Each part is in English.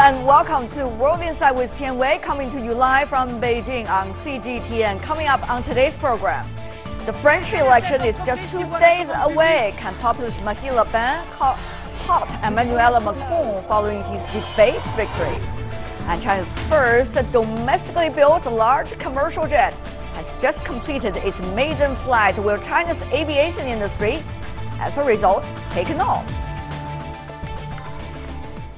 and welcome to World Insight with Tian Wei, coming to you live from Beijing on CGTN. Coming up on today's program, the French election is just 2 days away. Can populist Marine Le Pen halt Emmanuel Macron following his debate victory? And China's first domestically built large commercial jet has just completed its maiden flight, where China's aviation industry, as a result, taken off.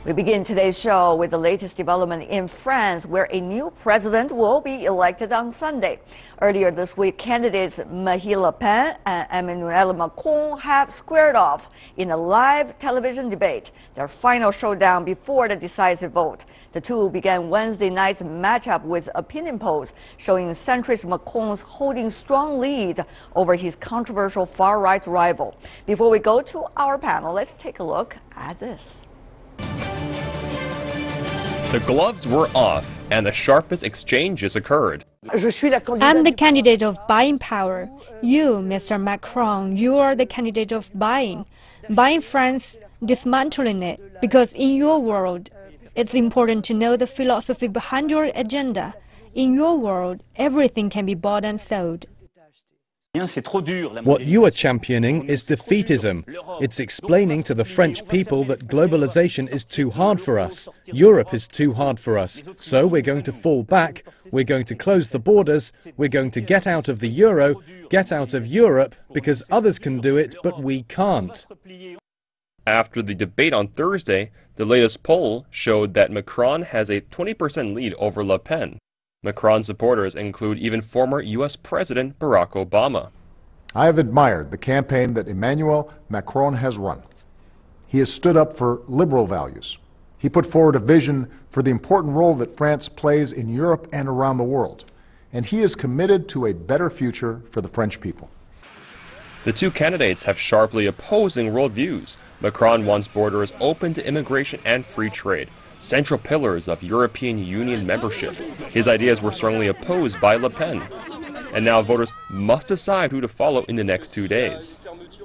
We begin today's show with the latest development in France, where a new president will be elected on Sunday. Earlier this week, candidates Marine Le Pen and Emmanuel Macron have squared off in a live television debate, their final showdown before the decisive vote. The two began Wednesday night's matchup with opinion polls showing centrist Macron's holding strong lead over his controversial far-right rival. Before we go to our panel, let's take a look at this. The gloves were off, and the sharpest exchanges occurred. I'm the candidate of buying power. You, Mr. Macron, you are the candidate of buying France, dismantling it. Because in your world, it's important to know the philosophy behind your agenda. In your world, everything can be bought and sold. What you are championing is defeatism. It's explaining to the French people that globalization is too hard for us. Europe is too hard for us. So we're going to fall back. We're going to close the borders. We're going to get out of the euro, get out of Europe, because others can do it, but we can't. After the debate on Thursday, the latest poll showed that Macron has a 20% lead over Le Pen. Macron supporters include even former U.S. President Barack Obama. I have admired the campaign that Emmanuel Macron has run. He has stood up for liberal values. He put forward a vision for the important role that France plays in Europe and around the world. And he is committed to a better future for the French people. The two candidates have sharply opposing worldviews. Macron wants borders open to immigration and free trade, central pillars of European Union membership. His ideas were strongly opposed by Le Pen. And now voters must decide who to follow in the next 2 days.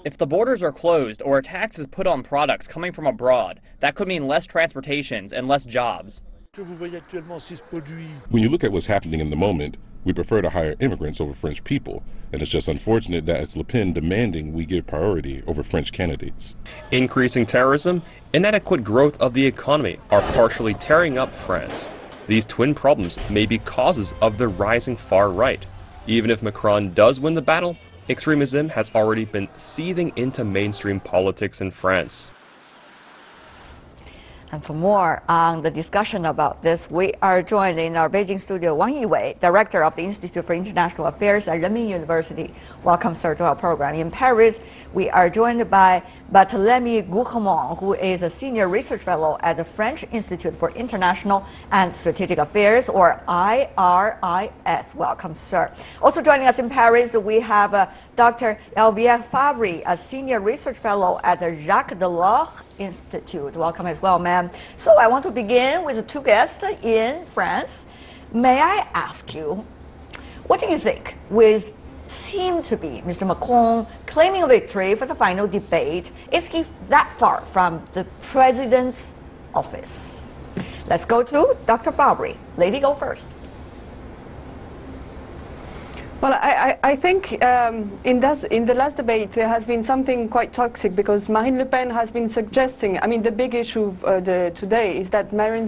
If the borders are closed or a tax is put on products coming from abroad, that could mean less transportations and less jobs. When you look at what's happening in the moment, we prefer to hire immigrants over French people, and it's just unfortunate that it's Le Pen demanding we give priority over French candidates. Increasing terrorism, inadequate growth of the economy are partially tearing up France. These twin problems may be causes of the rising far right. Even if Macron does win the battle, extremism has already been seething into mainstream politics in France. And for more on the discussion about this, we are joined in our Beijing studio Wang Yiwei, Director of the Institute for International Affairs at Renmin University. Welcome, sir, to our program. In Paris, we are joined by Barthélemy Gouchemont, who is a Senior Research Fellow at the French Institute for International and Strategic Affairs, or IRIS. Welcome, sir. Also joining us in Paris, we have Dr. Elvire Fabry, a Senior Research Fellow at the Jacques Delors Institute. Welcome as well, ma'am. So I want to begin with the two guests in France. May I ask you, what do you think with seem to be Mr. Macron claiming a victory for the final debate? Is he that far from the president's office? Let's go to Dr. Fabry. Lady, go first. Well, I think in the last debate there has been something quite toxic, because Marine Le Pen has been suggesting, I mean, the big issue today is that Marine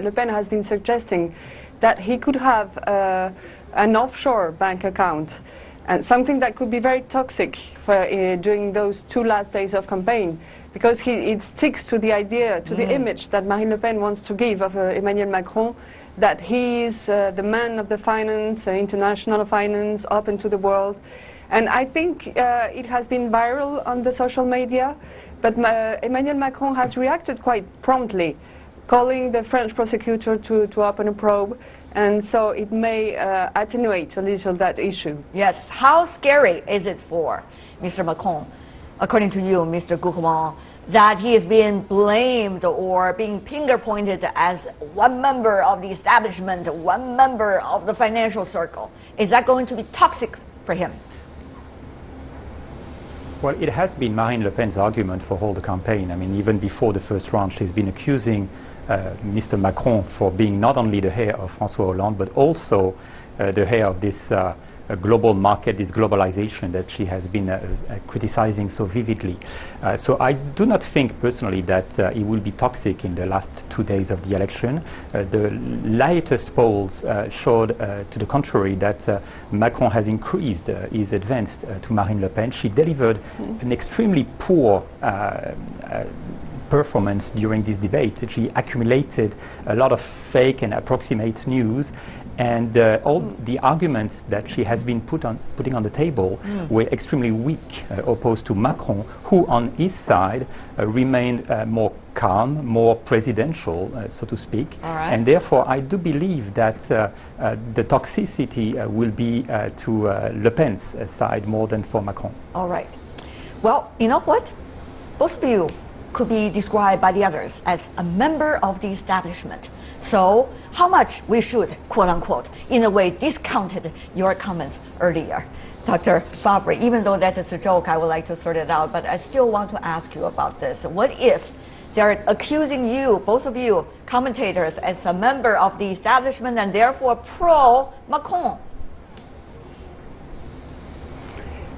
Le Pen has been suggesting that he could have an offshore bank account, and something that could be very toxic for, during those 2 last days of campaign, because it sticks to the idea, to the image that Marine Le Pen wants to give of Emmanuel Macron, that he is the man of the finance, international finance, open to the world. And I think it has been viral on the social media, but Emmanuel Macron has reacted quite promptly, calling the French prosecutor to open a probe, and so it may attenuate a little that issue. Yes, how scary is it for Mr. Macron, according to you, Mr. Gouchemont, that he is being blamed or being finger-pointed as one member of the establishment, one member of the financial circle? Is that going to be toxic for him? Well, it has been Marine Le Pen's argument for all the campaign. I mean, even before the first round, she's been accusing Mr. Macron for being not only the heir of François Hollande, but also the heir of this global market, this globalization that she has been criticizing so vividly. So I do not think personally that it will be toxic in the last 2 days of the election. The latest polls showed to the contrary that Macron has increased his advance to Marine Le Pen. She delivered an extremely poor performance during this debate. She accumulated a lot of fake and approximate news, and all the arguments that she has been putting on the table were extremely weak, opposed to Macron, who on his side remained more calm, more presidential, so to speak. And therefore, I do believe that the toxicity will be to Le Pen's side more than for Macron. All right. Well, you know what? Both of you could be described by the others as a member of the establishment. So how much we should, quote unquote, in a way discounted your comments earlier. Dr. Fabre, even though that is a joke, I would like to throw it out, but I still want to ask you about this. What if they're accusing you, both of you, commentators, as a member of the establishment and therefore pro-Macron?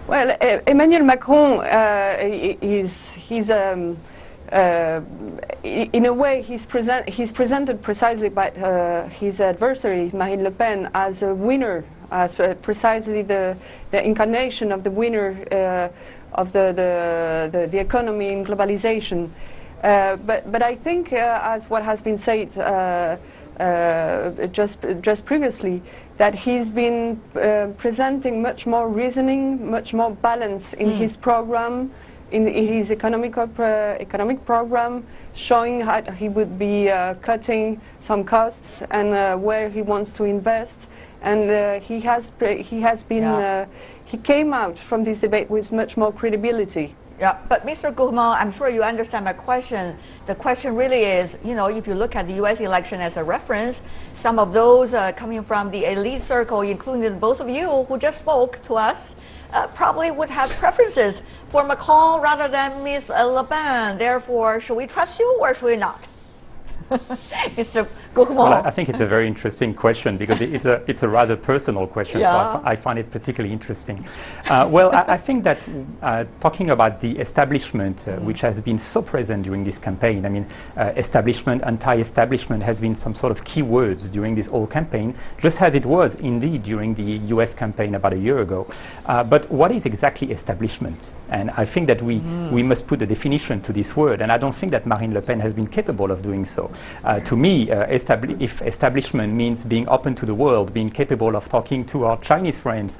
Well, Emmanuel Macron in a way, he's presented precisely by his adversary, Marine Le Pen, as a winner, as precisely the incarnation of the winner of the economy in globalization. But I think, as what has been said just previously, that he's been presenting much more reasoning, much more balance in his program, in his economic program, showing how he would be cutting some costs and where he wants to invest. And he came out from this debate with much more credibility. Yeah, but Mr. Gourmand, I'm sure you understand my question. The question really is, you know, if you look at the U.S. election as a reference, some of those coming from the elite circle, including both of you who just spoke to us, probably would have preferences for Macron rather than Ms. Le Pen. Therefore, should we trust you or should we not? Mr. Gourmand. Well, I think it's a very interesting question because it's a rather personal question, so I find it particularly interesting. Well, I think that talking about the establishment, which has been so present during this campaign, I mean, establishment, anti-establishment has been some sort of key words during this whole campaign, just as it was indeed during the US campaign about a year ago. But what is exactly establishment? And I think that we must put a definition to this word, and I don't think that Marine Le Pen has been capable of doing so. To me, if establishment means being open to the world, being capable of talking to our Chinese friends,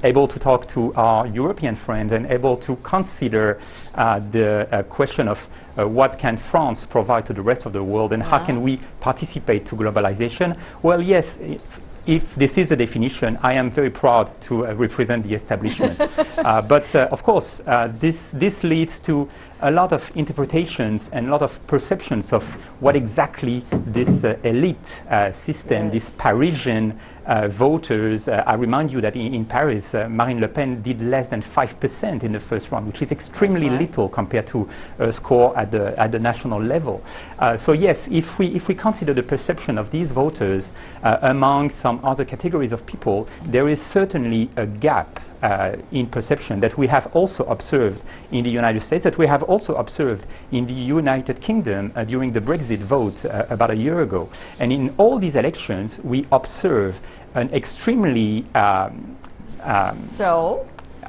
able to talk to our European friends, and able to consider the question of what can France provide to the rest of the world, and how can we participate to globalization, well, yes, if this is a definition, I am very proud to represent the establishment. But of course, this leads to a lot of interpretations and a lot of perceptions of what exactly this elite system, this Parisian voters. I remind you that in Paris, Marine Le Pen did less than 5% in the first round, which is extremely little compared to a score at the national level. So yes, if we consider the perception of these voters among some other categories of people, there is certainly a gap in perception that we have also observed in the United States, that we have also observed in the United Kingdom during the Brexit vote about a year ago. And in all these elections, we observe an extremely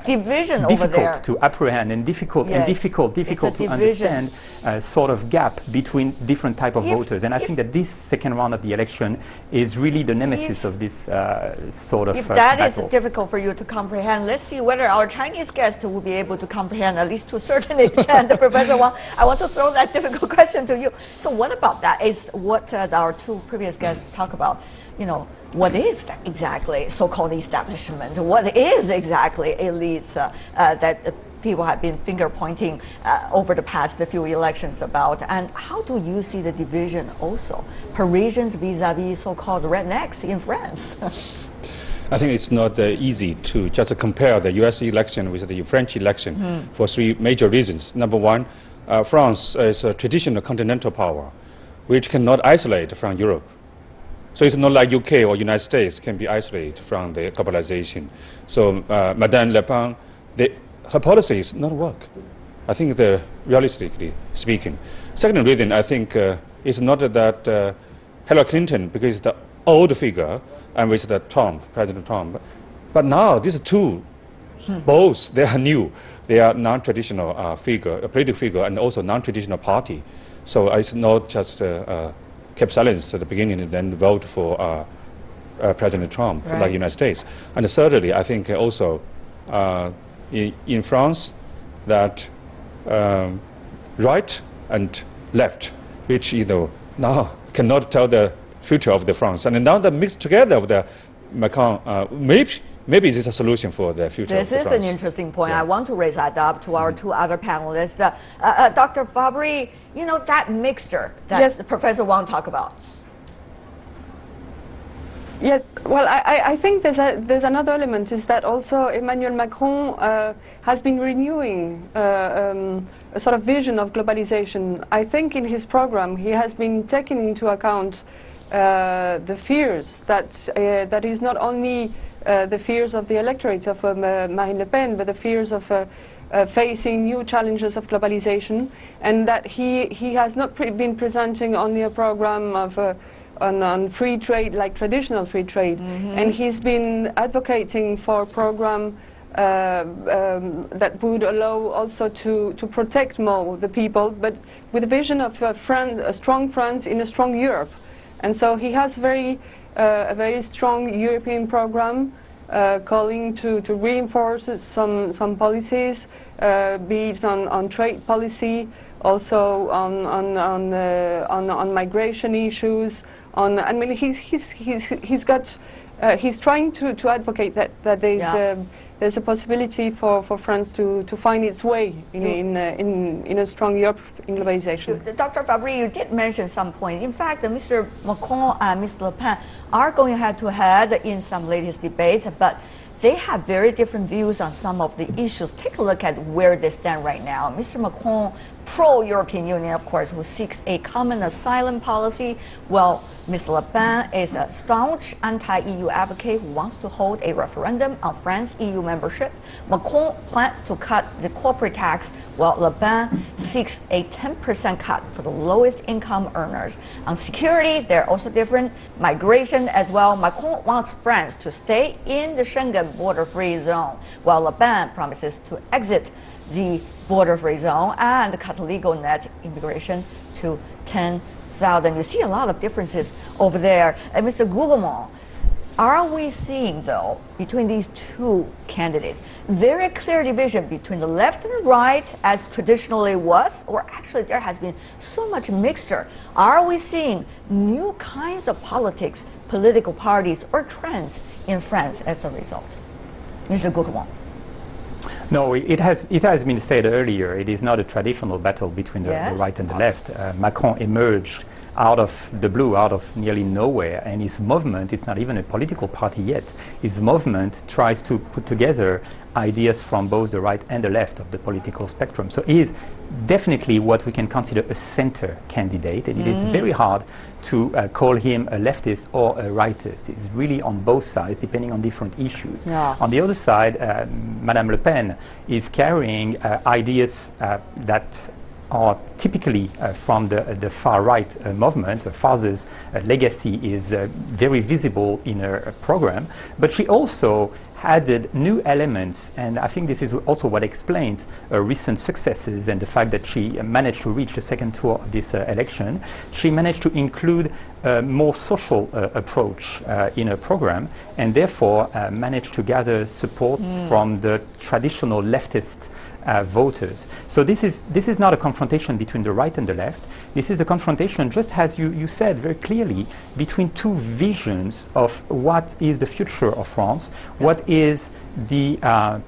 division over there. Difficult to apprehend and difficult to understand sort of gap between different type of voters. And I think that this second round of the election is really the nemesis of this sort of that battle. is difficult for you to comprehend, let's see whether our Chinese guest will be able to comprehend, at least to a certain extent. Professor Wang, I want to throw that difficult question to you. So what about that is what our two previous guests talk about, you know, what is exactly so-called establishment? What is exactly elites that people have been finger-pointing over the past few elections about? And how do you see the division also? Parisians vis-a-vis so-called rednecks in France? I think it's not easy to just compare the US election with the French election for three major reasons. Number one, France is a traditional continental power. which cannot isolate from Europe. So it's not like UK or United States can be isolated from the globalization. So Madame Le Pen, her policies not work. I think realistically speaking. Second reason, I think, is not that Hillary Clinton, because the old figure, and with the President Trump. But now these two, both, they are new. They are non-traditional figure, a political figure, and also non-traditional party. So it's not just kept silence at the beginning and then vote for President Trump, like the United States. And thirdly, I think also in France, that right and left, which now cannot tell the future of the France, and now the mixed together of the Macron, maybe this is a solution for the future. This is an interesting point. Yeah. I want to raise that up to our two other panelists. Dr. Fabry, that mixture that Professor Wang talked about. Yes, well, I think there's another element, is that also Emmanuel Macron has been renewing a sort of vision of globalization. I think in his program he has been taking into account the fears that is not only the fears of the electorate of Marine Le Pen, but the fears of facing new challenges of globalization, and that he has not been presenting only a program of on free trade, like traditional free trade, and he's been advocating for a program that would allow also to protect more the people, but with a vision of a strong France in a strong Europe. And so he has a very strong European program calling to reinforce some policies, be it on trade policy, also on migration issues. I mean, he's trying to advocate that there's a possibility for France to find its way in a strong Europe in globalization. Dr. Fabry, you did mention some point. In fact, Mr. Macron and Ms. Le Pen are going head-to-head in some latest debates, but they have very different views on some of the issues. Take a look at where they stand right now. Mr. Macron, pro-European Union, of course, who seeks a common asylum policy, while Ms. Le Pen is a staunch anti-EU advocate who wants to hold a referendum on France's EU membership. Macron plans to cut the corporate tax, while Le Pen seeks a 10% cut for the lowest income earners. On security, they're also different. Migration as well. Macron wants France to stay in the Schengen border-free zone, while Le Pen promises to exit the border-free zone and cut legal net immigration to 10,000. You see a lot of differences over there. And Mr. Gouvernement, are we seeing, though, between these two candidates, very clear division between the left and the right, as traditionally was, or actually there has been so much mixture? Are we seeing new kinds of politics, political parties, or trends in France as a result? Mr. Gouvernement. No, it has been said earlier, it is not a traditional battle between the right and the left. Macron emerged out of the blue, out of nearly nowhere, and his movement, it's not even a political party yet, his movement tries to put together ideas from both the right and the left of the political spectrum. So he is definitely what we can consider a center candidate, and it is very hard to call him a leftist or a rightist. It's really on both sides, depending on different issues. Yeah. On the other side, Madame Le Pen is carrying ideas that are typically from the far-right movement. Her father's legacy is very visible in her program, but she also added new elements, and I think this is also what explains recent successes and the fact that she managed to reach the second tour of this election. She managed to include a more social approach in her program, and therefore managed to gather supports from the traditional leftist voters. So this is not a confrontation between the right and the left. This is a confrontation, just as you said very clearly, between two visions of what is the future of France, what is the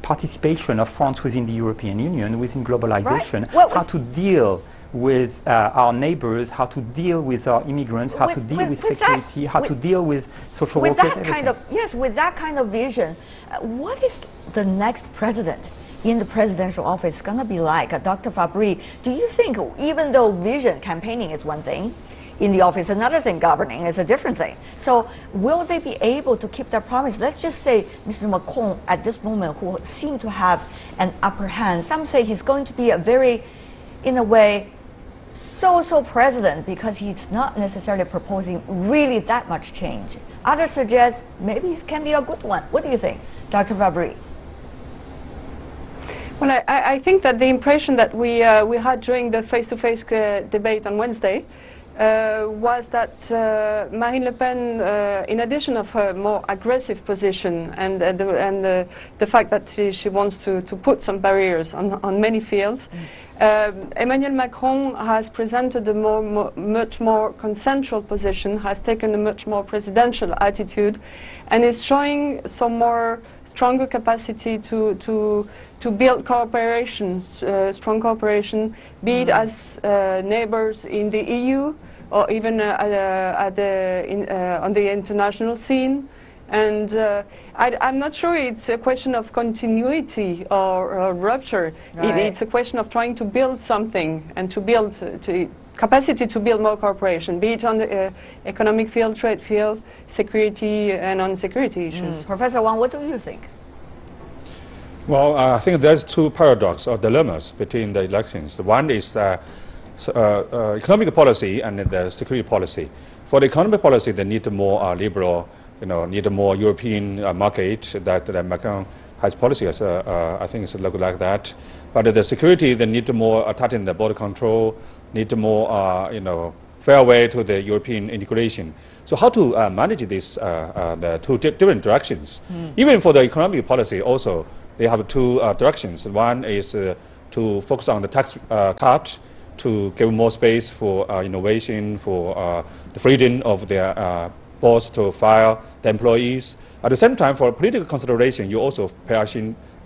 participation of France within the European Union, within globalization, how to deal with our neighbors, how to deal with our immigrants, how to deal with security, how to deal with social workers. With that kind of vision, what is the next president in the presidential office going to be like? Dr. Fabry, do you think, even though vision campaigning is one thing, in the office, another thing. Governing is a different thing. So will they be able to keep their promise? Let's just say Mr. Macron at this moment, who seem to have an upper hand. Some say he's going to be a very, in a way, so-so president because he's not necessarily proposing really that much change. Others suggest maybe he can be a good one. What do you think, Dr. Fabry? Well, I think that the impression that we had during the face-to-face debate on Wednesday was that Marine Le Pen, in addition of her more aggressive position and the fact that she wants to put some barriers on many fields, Emmanuel Macron has presented a much more consensual position, has taken a much more presidential attitude, and is showing some more stronger capacity to build cooperation, strong cooperation, be it as neighbors in the EU or even on the international scene. And I'm not sure it's a question of continuity or rupture. Right. It's a question of trying to build something and to build capacity to build more cooperation, be it on the economic field, trade field, security, and on security issues. Professor Wang, what do you think? Well, I think there's two paradoxes or dilemmas between the elections. One is economic policy and the security policy. For the economic policy, they need more liberal, need a more European market that Macron has policy as I think it's look like that. But the security, they need more tighten the border control, need more fair way to the European integration. So how to manage this the two different directions? Even for the economic policy, also they have two directions. One is to focus on the tax cut to give more space for innovation, for the freedom of their boss to fire the employees. At the same time, for political consideration, you also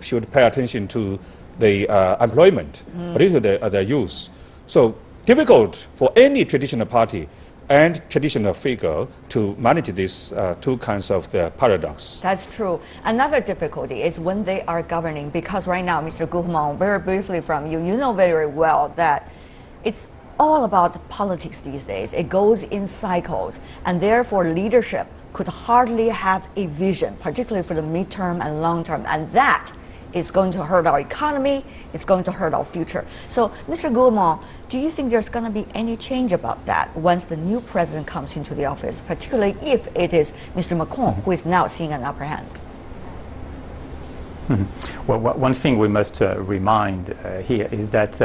should pay attention to the employment, particularly the youth. So difficult for any traditional party and traditional figure to manage these two kinds of the paradox. That's true. Another difficulty is when they are governing, because right now, Mr. Guzman, very briefly from you, you know very well that it's all about politics these days. It goes in cycles, and therefore leadership could hardly have a vision, particularly for the midterm and long term, and that is going to hurt our economy, it's going to hurt our future. So, Mr. Guzman, do you think there's going to be any change about that once the new president comes into the office, particularly if it is Mr. Macron who is now seeing an upper hand? Well, one thing we must remind here is that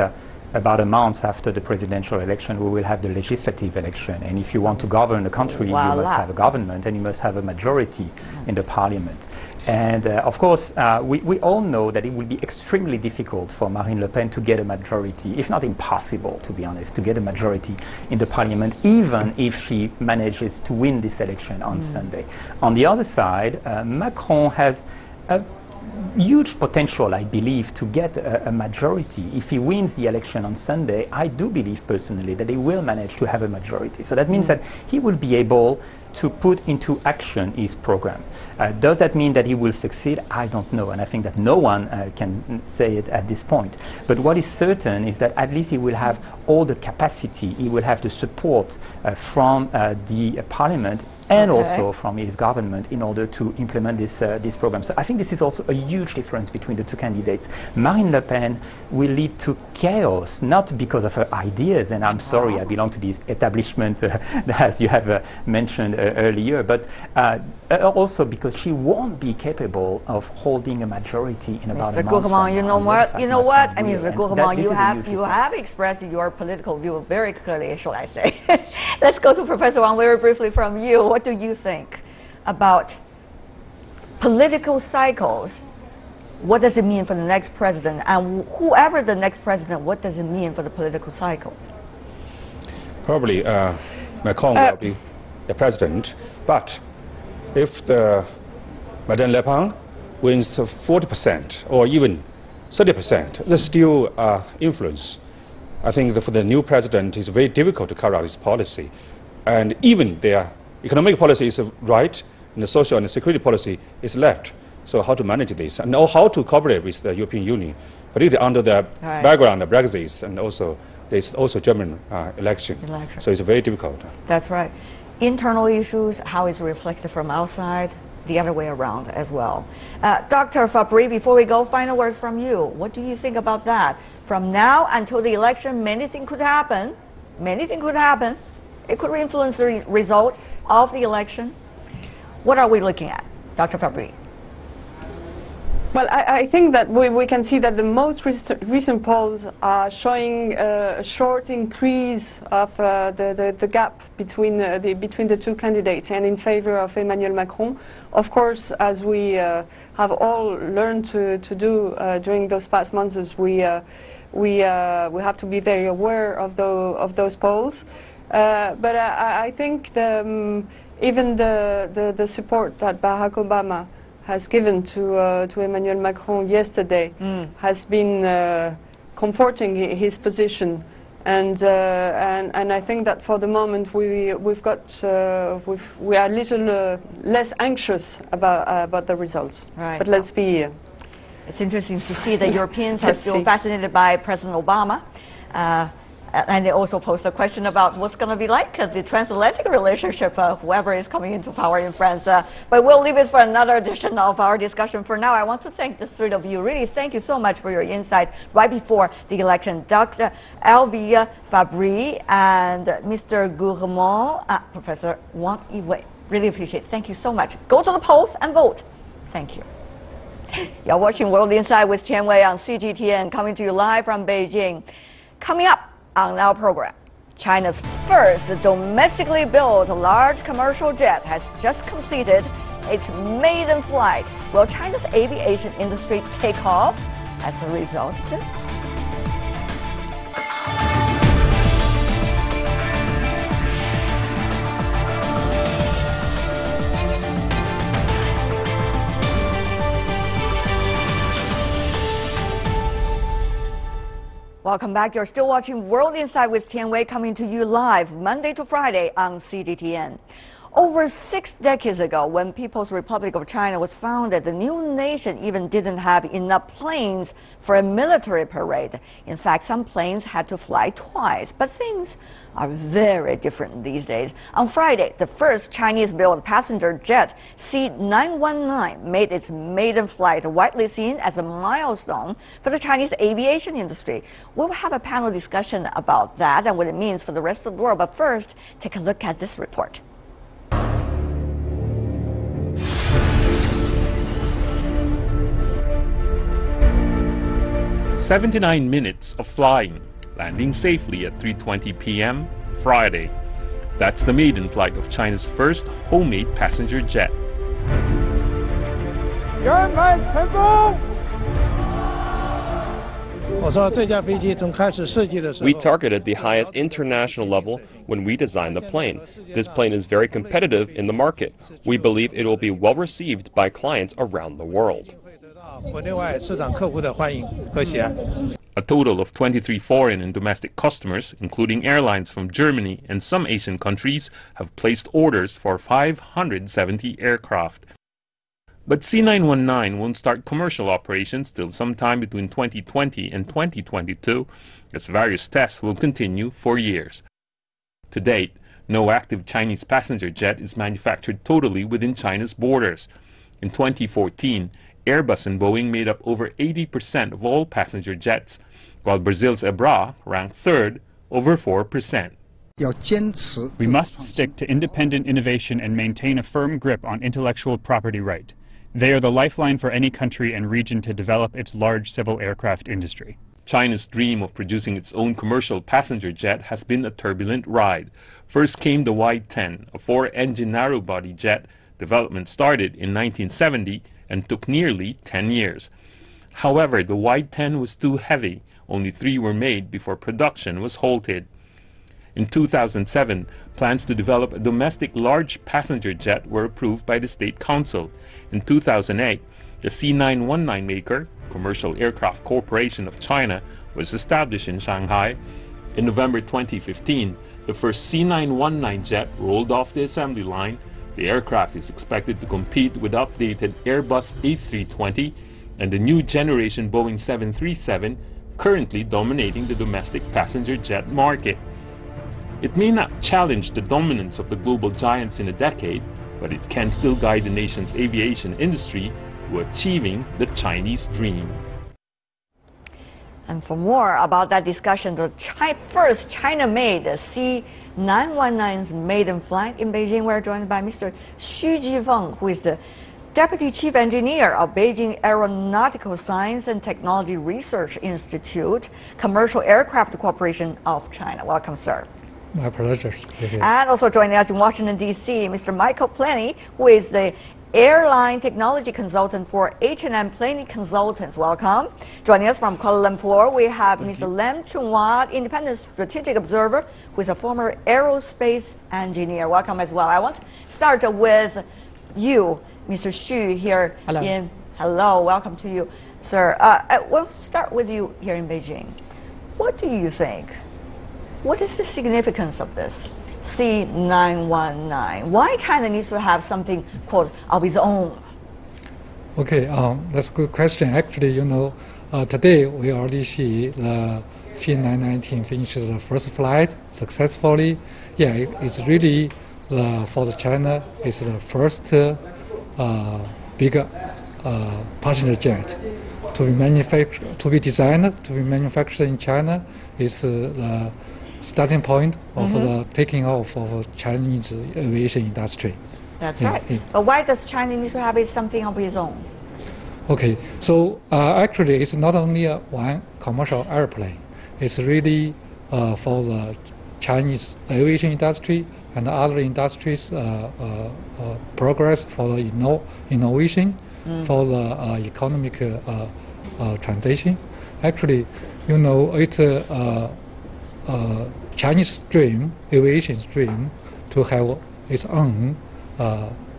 about a month after the presidential election, we will have the legislative election. And if you want to govern the country, Voila. You must have a government and you must have a majority in the parliament. And of course, we all know that it will be extremely difficult for Marine Le Pen to get a majority, if not impossible, to be honest, to get a majority in the parliament, even if she manages to win this election on Sunday. On the other side, Macron has a huge potential, I believe, to get a majority. If he wins the election on Sunday, I do believe personally that he will manage to have a majority. So that means that he will be able to put into action his program. Does that mean that he will succeed? I don't know, and I think that no one can say it at this point. But what is certain is that at least he will have all the capacity, he will have the support from the parliament and also from his government in order to implement this program. So I think this is also a huge difference between the two candidates. Marine Le Pen will lead to chaos, not because of her ideas, and I'm sorry, I belong to the establishment, as you have mentioned earlier, but also because she won't be capable of holding a majority in about a month. Mr. Guzman, you know what? I mean, Mr. Guzman, you have expressed your political view very clearly, shall I say. Let's go to Professor Wang very briefly from you. What do you think about political cycles? What does it mean for the next president? And whoever the next president, what does it mean for the political cycles? Probably Macron will be the president, but if the Madame Le Pen wins 40% or even 30%, there's still influence. I think that for the new president, it's very difficult to carry out his policy. And even their economic policy is right, and the social and the security policy is left. So how to manage this, and how to cooperate with the European Union, particularly under the background of Brexit and also there's also German election. So it's very difficult. That's right. Internal issues, how it's reflected from outside, the other way around as well. Dr. Fabry, before we go, final words from you. What do you think about that? From now until the election, many things could happen. Many things could happen. It could influence the result of the election. What are we looking at, Dr. Fabry? Well, I think that we can see that the most recent polls are showing a short increase of the gap between the two candidates and in favor of Emmanuel Macron. Of course, as we have all learned to do during those past months, we have to be very aware of those polls. But I think even the support that Barack Obama has given to Emmanuel Macron yesterday has been comforting his position, and I think that for the moment we are a little less anxious about the results. Right. But let's be. It's interesting to see that Europeans are still fascinated by President Obama. And they also posed a question about what's going to be like the transatlantic relationship, whoever is coming into power in France. But we'll leave it for another edition of our discussion. For now, I want to thank the three of you. Really, thank you so much for your insight right before the election. Dr. Elvia Fabry and Mr. Gourmand, Professor Wang Yiwei. Really appreciate it. Thank you so much. Go to the polls and vote. Thank you. You're watching World Insight with Tian Wei on CGTN, coming to you live from Beijing. Coming up on our program, China's first domestically built large commercial jet has just completed its maiden flight. Will China's aviation industry take off as a result of this? Welcome back. You're still watching World Insight with Tian Wei, coming to you live Monday to Friday on CGTN. Over 6 decades ago, when People's Republic of China was founded, the new nation even didn't have enough planes for a military parade. In fact, some planes had to fly twice. But things are very different these days. On Friday, the first Chinese-built passenger jet, C919, made its maiden flight, widely seen as a milestone for the Chinese aviation industry. We'll have a panel discussion about that and what it means for the rest of the world. But first, take a look at this report. 79 minutes of flying, landing safely at 3:20 p.m. Friday. That's the maiden flight of China's first homemade passenger jet. We targeted the highest international level when we designed the plane. This plane is very competitive in the market. We believe it will be well received by clients around the world. A total of 23 foreign and domestic customers, including airlines from Germany and some Asian countries, have placed orders for 570 aircraft. But C919 won't start commercial operations till sometime between 2020 and 2022, as various tests will continue for years. To date, no active Chinese passenger jet is manufactured totally within China's borders. In 2014, Airbus and Boeing made up over 80% of all passenger jets, while Brazil's Ebra ranked third, over 4%. We must stick to independent innovation and maintain a firm grip on intellectual property right. They are the lifeline for any country and region to develop its large civil aircraft industry. China's dream of producing its own commercial passenger jet has been a turbulent ride. First came the Y-10, a 4-engine narrow-body jet. Development started in 1970 and took nearly 10 years. However, the Y-10 was too heavy. Only 3 were made before production was halted. In 2007, plans to develop a domestic large passenger jet were approved by the State Council. In 2008, the C919 maker, Commercial Aircraft Corporation of China, was established in Shanghai. In November 2015, the first C919 jet rolled off the assembly line. The aircraft is expected to compete with updated Airbus A320 and the new generation Boeing 737, currently dominating the domestic passenger jet market. It may not challenge the dominance of the global giants in a decade, but it can still guide the nation's aviation industry to achieving the Chinese dream. And for more about that discussion, the first China-made C919's maiden flight in Beijing, we're joined by Mr. Xu Jifeng, who is the Deputy Chief Engineer of Beijing Aeronautical Science and Technology Research Institute, Commercial Aircraft Corporation of China. Welcome, sir. My pleasure. And also joining us in Washington, D.C., Mr. Michael Plenny, who is the Airline Technology Consultant for H&M Plenny Consultants. Welcome. Joining us from Kuala Lumpur, we have Mr. Lam Chunhua, Independent Strategic Observer, who is a former aerospace engineer. Welcome as well. I want to start with you, Mr. Xu, here. Hello. Hello, welcome to you, sir. We'll start with you here in Beijing. What do you think? What is the significance of this C919? Why China needs to have something called of its own? Okay, that's a good question. Actually, today we already see the C919 finishes the first flight successfully. Yeah, it's really for the China. It's the first big passenger jet to be manufactured, to be designed, to be manufactured in China. Is the starting point of the taking off of Chinese aviation industry. That's right. Yeah. But why does China need to have something of its own? Okay, so actually it's not only one commercial airplane. It's really for the Chinese aviation industry and other industries progress, for the innovation, for the economic transition. Actually, it's Chinese dream, aviation dream, to have its own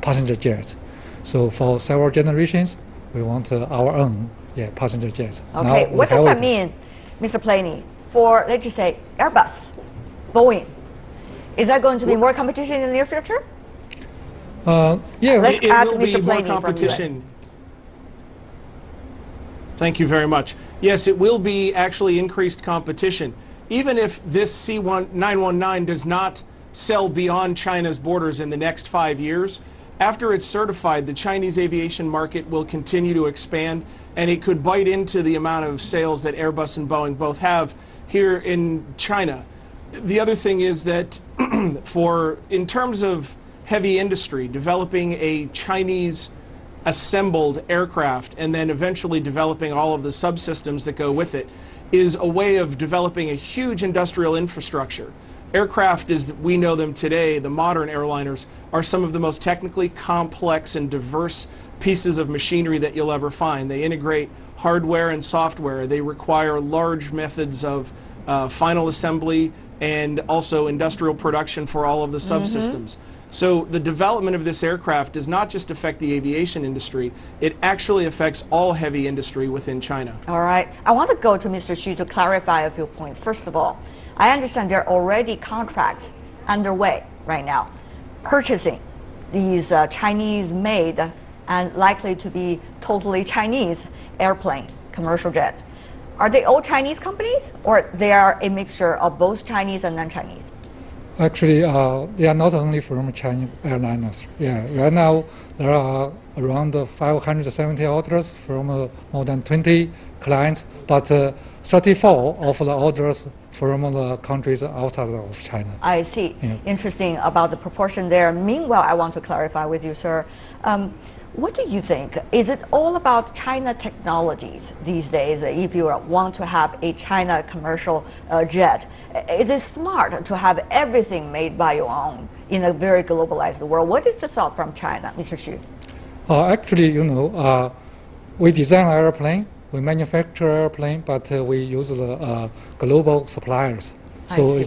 passenger jet. So for several generations, we want our own passenger jet. Okay, what does that mean, Mr. Plenny, for, let's just say, Airbus, Boeing? Is that going to be more competition in the near future? Yes. Let's ask Mr. Plenny more competition. Thank you very much. Yes, it will be actually increased competition. Even if this C919 does not sell beyond China's borders in the next 5 years, after it's certified, the Chinese aviation market will continue to expand, and it could bite into the amount of sales that Airbus and Boeing both have here in China. The other thing is that in terms of heavy industry, developing a Chinese assembled aircraft and then eventually developing all of the subsystems that go with it is a way of developing a huge industrial infrastructure. Aircraft, as we know them today, the modern airliners, are some of the most technically complex and diverse pieces of machinery that you'll ever find. They integrate hardware and software. They require large methods of final assembly and also industrial production for all of the subsystems. So the development of this aircraft does not just affect the aviation industry, it actually affects all heavy industry within China. All right. I want to go to Mr. Xu to clarify a few points. First of all, I understand there are already contracts underway right now purchasing these Chinese-made and likely to be totally Chinese airplane, commercial jets. Are they all Chinese companies, or they are a mixture of both Chinese and non-Chinese? Actually, they are not only from Chinese airliners. Yeah, right now there are around 570 orders from more than 20 clients, but 34 of the orders from the countries outside of China. I see. Yeah. Interesting about the proportion there. Meanwhile, I want to clarify with you, sir. What do you think? Is it all about China technologies these days if you want to have a China commercial jet? Is it smart to have everything made by your own in a very globalized world? What is the thought from China, Mr. Xu? Actually, we design airplane, we manufacture airplane, but we use the global suppliers. So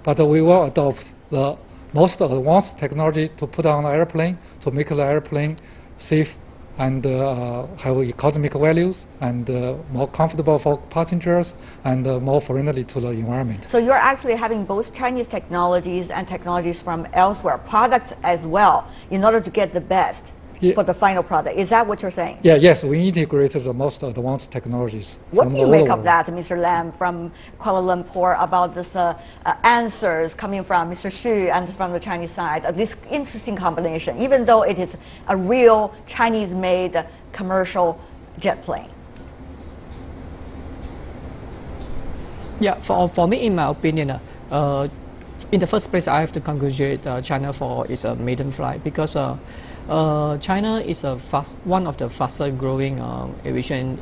but we will adopt the most advanced technology to put on the airplane to make the airplane safe and have economic values and more comfortable for passengers and more friendly to the environment. So you're actually having both Chinese technologies and technologies from elsewhere, products as well, in order to get the best for the final product. Is that what you're saying? Yeah, yes, we integrated the most advanced technologies. What do you make of that, Mr. Lam from Kuala Lumpur, about this answers coming from Mr. Xu and from the Chinese side, this interesting combination, even though it is a real Chinese-made commercial jet plane? Yeah, for me, in my opinion, in the first place, I have to congratulate China for its maiden flight, because China is one of the faster growing aviation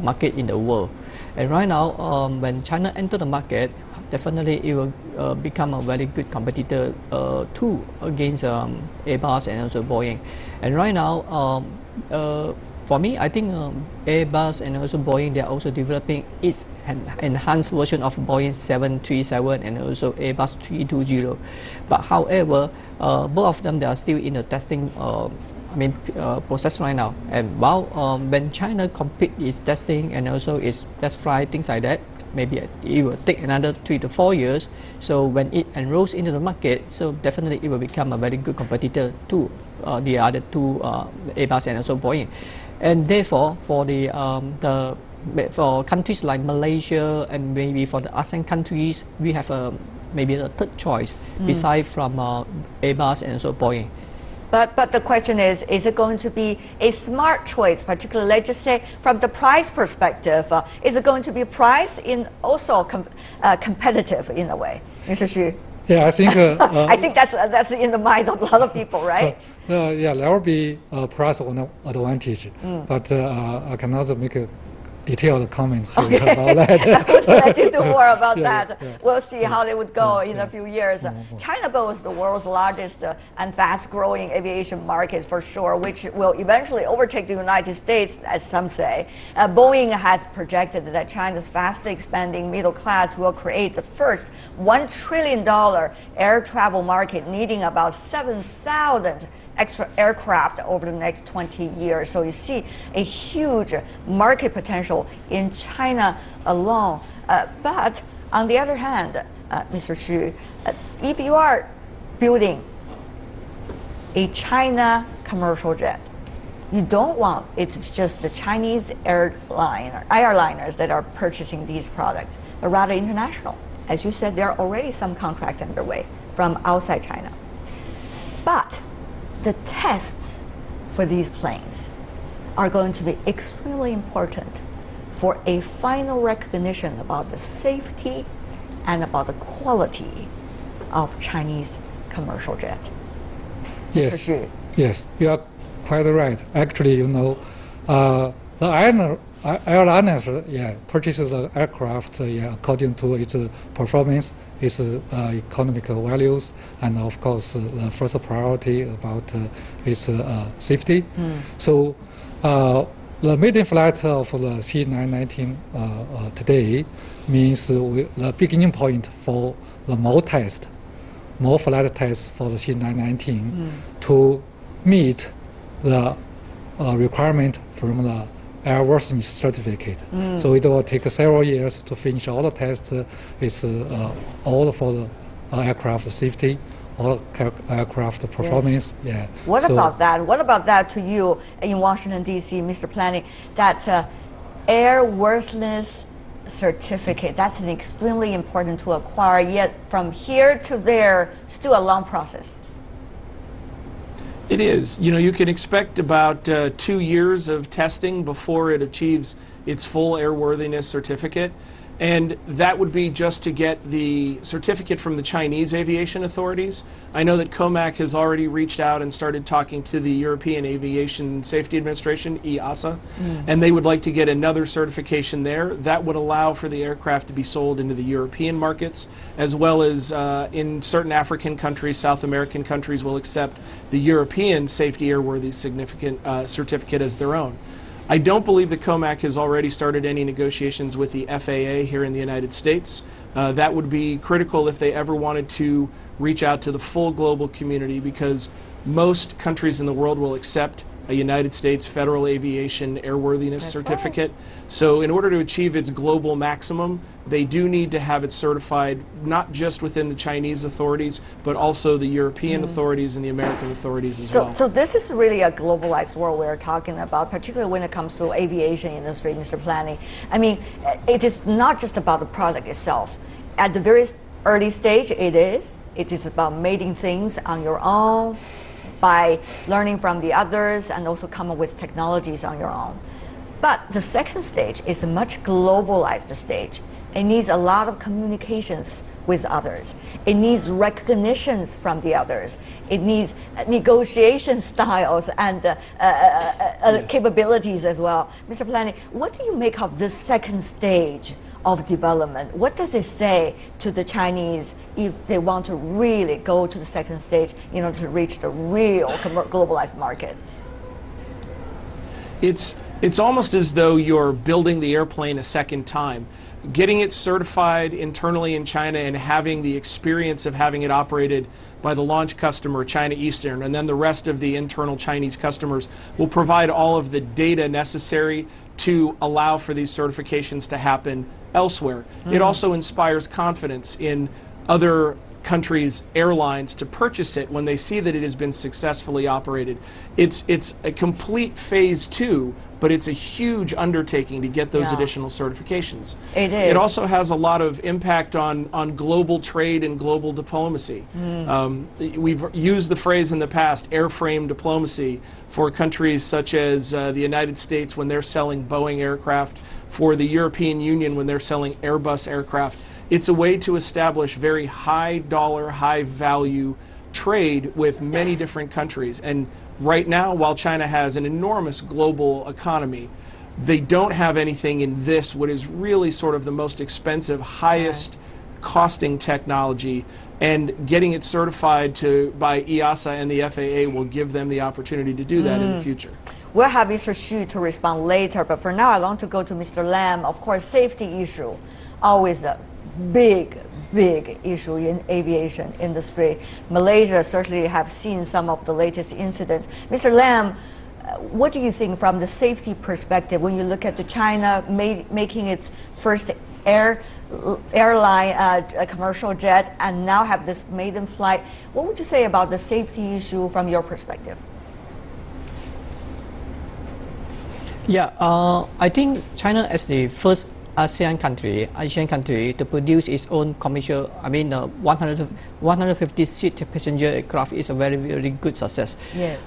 market in the world. And right now, when China enter the market, definitely it will become a very good competitor too against Airbus and also Boeing. And right now, for me, I think Airbus and also Boeing, they are also developing its enhanced version of Boeing 737 and also Airbus 320. But however, both of them, they are still in the testing process right now. And while when China complete its testing and also its test flight, things like that, maybe it will take another 3 to 4 years. So when it enrolls into the market, so definitely it will become a very good competitor to the other two, Airbus and also Boeing. And therefore, for for countries like Malaysia and maybe for the ASEAN countries, we have maybe a third choice beside from Airbus and also Boeing. But the question is it going to be a smart choice, particularly, let's just say, from the price perspective? Is it going to be price in also competitive in a way, Mr. Xu? Yeah, I think. I think that's in the mind of a lot of people, right? Yeah, there will be a price advantage, but I cannot make a detailed comments about that. I would let you do more about that. Yeah. We'll see how they would go in a few years. China is the world's largest and fast-growing aviation market for sure, which will eventually overtake the United States, as some say. Boeing has projected that China's fastly expanding middle class will create the first $1 trillion air travel market, needing about 7,000 extra aircraft over the next 20 years. So you see a huge market potential in China alone. But on the other hand, Mr. Xu, if you are building a China commercial jet, you don't want it's just the Chinese airliners that are purchasing these products, but rather international. As you said, there are already some contracts underway from outside China. But the tests for these planes are going to be extremely important for a final recognition about the safety and about the quality of Chinese commercial jet. Yes, Mr. Xu. Yes, you are quite right. Actually, the airliners purchases the aircraft according to its performance, its economic values, and of course the first priority about its safety. So the maiden flight of the C919 today means the beginning point for the more flight tests for the C919 to meet the requirement from the airworthiness certificate. So it will take several years to finish all the tests. It's all for the aircraft safety, all aircraft performance. Yes. Yeah. What about that? What about that to you in Washington, D.C., Mr. Planning, that airworthiness certificate, that's an extremely important to acquire, yet from here to there, still a long process. It is. You can expect about 2 years of testing before it achieves its full airworthiness certificate. And that would be just to get the certificate from the Chinese aviation authorities. I know that COMAC has already reached out and started talking to the European Aviation Safety Administration, EASA, and they would like to get another certification there. That would allow for the aircraft to be sold into the European markets, as well as in certain African countries, South American countries will accept the European Safety Airworthy certificate as their own. I don't believe that COMAC has already started any negotiations with the FAA here in the United States. That would be critical if they ever wanted to reach out to the full global community, because most countries in the world will accept a United States Federal Aviation Airworthiness Certificate. Right. So in order to achieve its global maximum, they do need to have it certified not just within the Chinese authorities, but also the European authorities and the American authorities as well. So this is really a globalized world we're talking about, particularly when it comes to aviation industry, Mr. Planning. I mean, it is not just about the product itself. At the very early stage, it is about making things on your own, by learning from the others, and also come up with technologies on your own. But the second stage is a much globalized stage. It needs a lot of communications with others. It needs recognitions from the others. It needs negotiation styles and capabilities as well. Mr. Planning, what do you make of this second stage of development? What does it say to the Chinese if they want to really go to the second stage in order to reach the real globalized market? It's almost as though you're building the airplane a second time. Getting it certified internally in China and having the experience of having it operated by the launch customer, China Eastern, and then the rest of the internal Chinese customers will provide all of the data necessary to allow for these certifications to happen elsewhere. It also inspires confidence in other countries' airlines to purchase it when they see that it has been successfully operated. It's a complete phase 2, but it's a huge undertaking to get those additional certifications. It is. It also has a lot of impact on global trade and global diplomacy. We've used the phrase in the past, airframe diplomacy, for countries such as the United States when they're selling Boeing aircraft, for the European Union when they're selling Airbus aircraft. It's a way to establish very high dollar, high value trade with many different countries. And right now, while China has an enormous global economy, they don't have anything in this, what is really sort of the most expensive, highest costing technology. And getting it certified by EASA and the FAA will give them the opportunity to do that in the future. We'll have Mr. Xu to respond later, but for now I want to go to Mr. Lam. Of course, safety issue, always a big issue in aviation industry. Malaysia certainly have seen some of the latest incidents. Mr. Lam, what do you think from the safety perspective when you look at the China making its first airline a commercial jet and now have this maiden flight? What would you say about the safety issue from your perspective? Yeah, I think China as the first Asian country to produce its own commercial, 150-seat passenger aircraft is a very, very good success. Yes.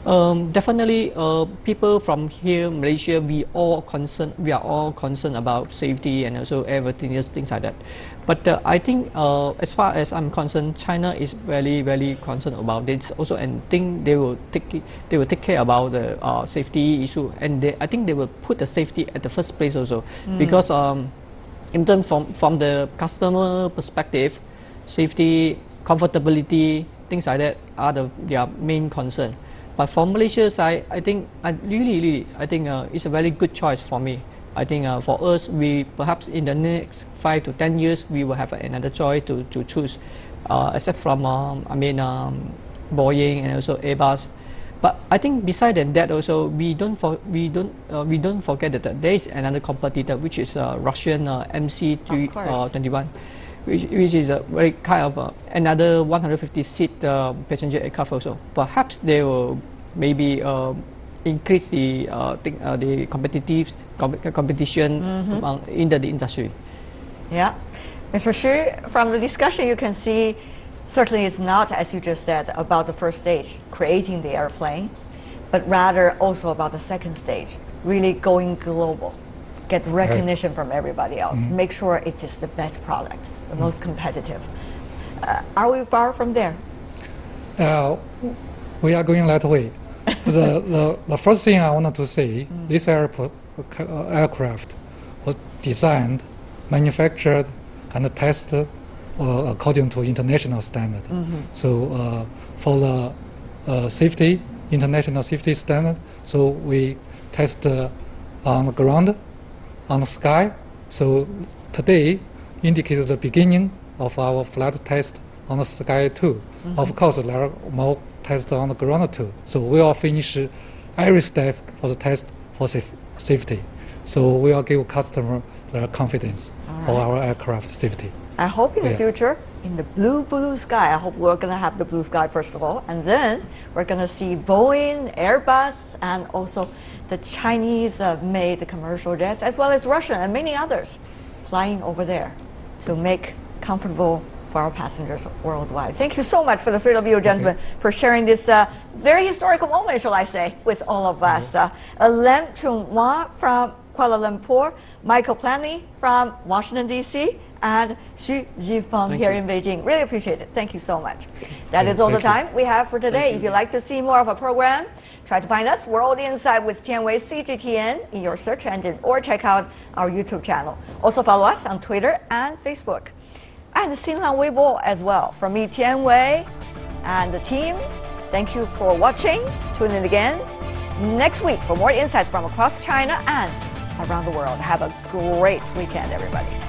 Definitely, people from here, Malaysia, we are all concerned about safety and also everything else, things like that. But I think, as far as I'm concerned, China is very, very concerned about this also, and think they will take care about the safety issue, and I think they will put the safety at the first place also, because in terms from the customer perspective, safety, comfortability, things like that are their main concern. But from Malaysia's side, I think it's a very good choice for me. I think for us, we perhaps in the next 5 to 10 years, we will have another choice to choose, except from Boeing and also Airbus. But I think besides that also, we don't forget that there is another competitor, which is Russian MC-21, which is a very kind of another 150-seat passenger aircraft also. Perhaps they will maybe increase the competition in the industry. Yeah, Mr. Xu, from the discussion you can see, certainly it's not, as you just said, about the first stage, creating the airplane, but rather also about the second stage, really going global, get recognition from everybody else, make sure it is the best product, the most competitive. Are we far from there? We are going that way. The first thing I wanted to say, this aircraft was designed, manufactured, and tested according to international standard. So for the safety, international safety standard, so we test on the ground, on the sky. So today indicates the beginning of our flight test on the sky too. Of course, there are more tests on the ground too. So we will finish every step for the test for safety. So we will give customer the confidence for our aircraft safety. I hope in the future, in the blue sky, I hope we're going to have the blue sky first of all, and then we're going to see Boeing, Airbus, and also the Chinese made commercial jets, as well as Russian and many others flying over there to make comfortable for our passengers worldwide. Thank you so much for the three of you gentlemen for sharing this very historical moment, shall I say, with all of us. Len Chung-Hua from Kuala Lumpur, Michael Planley from Washington, D.C., and Xu Jifeng here in Beijing. Really appreciate it. Thank you so much. That is all the time we have for today. If you'd like to see more of our program, try to find us World Insight with Tianwei CGTN in your search engine, or check out our YouTube channel. Also follow us on Twitter and Facebook. And Xinlang Weibo as well. From me, Tianwei, and the team, thank you for watching. Tune in again next week for more insights from across China and around the world. Have a great weekend, everybody.